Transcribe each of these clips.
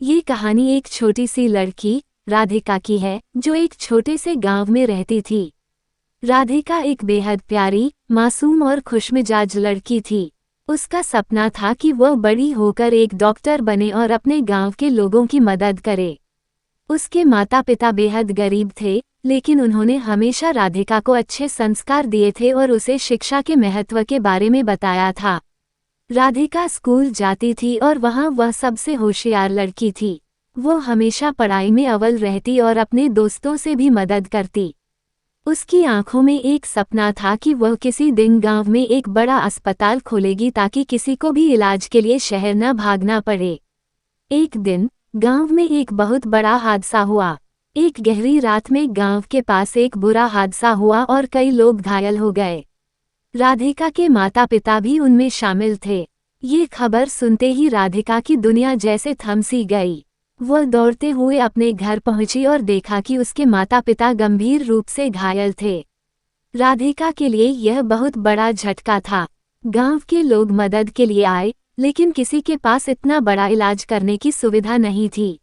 ये कहानी एक छोटी सी लड़की राधिका की है जो एक छोटे से गांव में रहती थी। राधिका एक बेहद प्यारी, मासूम और खुशमिजाज लड़की थी। उसका सपना था कि वह बड़ी होकर एक डॉक्टर बने और अपने गांव के लोगों की मदद करे। उसके माता पिता बेहद गरीब थे, लेकिन उन्होंने हमेशा राधिका को अच्छे संस्कार दिए थे और उसे शिक्षा के महत्व के बारे में बताया था। राधिका स्कूल जाती थी और वहाँ वह सबसे होशियार लड़की थी। वो हमेशा पढ़ाई में अव्वल रहती और अपने दोस्तों से भी मदद करती। उसकी आंखों में एक सपना था कि वह किसी दिन गांव में एक बड़ा अस्पताल खोलेगी ताकि किसी को भी इलाज के लिए शहर न भागना पड़े। एक दिन गांव में एक बहुत बड़ा हादसा हुआ। एक गहरी रात में गांव के पास एक बुरा हादसा हुआ और कई लोग घायल हो गए। राधिका के माता पिता भी उनमें शामिल थे। ये खबर सुनते ही राधिका की दुनिया जैसे थम सी गई। वह दौड़ते हुए अपने घर पहुंची और देखा कि उसके माता पिता गंभीर रूप से घायल थे। राधिका के लिए यह बहुत बड़ा झटका था। गांव के लोग मदद के लिए आए, लेकिन किसी के पास इतना बड़ा इलाज करने की सुविधा नहीं थी।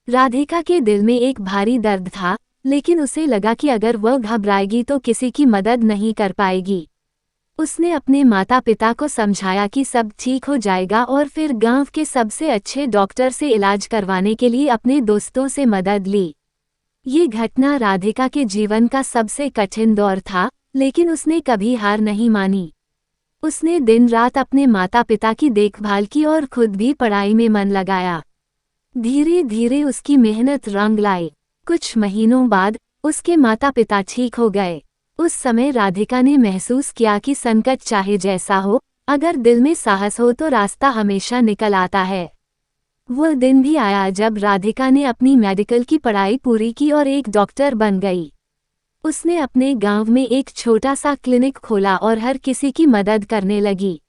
राधिका के दिल में एक भारी दर्द था, लेकिन उसे लगा कि अगर वह घबराएगी तो किसी की मदद नहीं कर पाएगी। उसने अपने माता पिता को समझाया कि सब ठीक हो जाएगा और फिर गांव के सबसे अच्छे डॉक्टर से इलाज करवाने के लिए अपने दोस्तों से मदद ली। ये घटना राधिका के जीवन का सबसे कठिन दौर था, लेकिन उसने कभी हार नहीं मानी। उसने दिन रात अपने माता पिता की देखभाल की और खुद भी पढ़ाई में मन लगाया। धीरे धीरे उसकी मेहनत रंग लाई। कुछ महीनों बाद उसके माता पिता ठीक हो गए। उस समय राधिका ने महसूस किया कि संकट चाहे जैसा हो, अगर दिल में साहस हो तो रास्ता हमेशा निकल आता है। वह दिन भी आया जब राधिका ने अपनी मेडिकल की पढ़ाई पूरी की और एक डॉक्टर बन गई। उसने अपने गांव में एक छोटा सा क्लिनिक खोला और हर किसी की मदद करने लगी।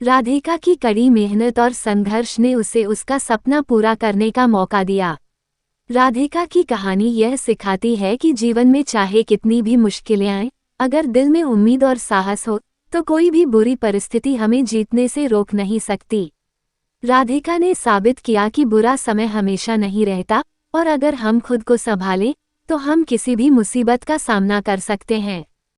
राधिका की कड़ी मेहनत और संघर्ष ने उसे उसका सपना पूरा करने का मौका दिया। राधिका की कहानी यह सिखाती है कि जीवन में चाहे कितनी भी मुश्किलें आएं, अगर दिल में उम्मीद और साहस हो तो कोई भी बुरी परिस्थिति हमें जीतने से रोक नहीं सकती। राधिका ने साबित किया कि बुरा समय हमेशा नहीं रहता और अगर हम खुद को संभालें तो हम किसी भी मुसीबत का सामना कर सकते हैं।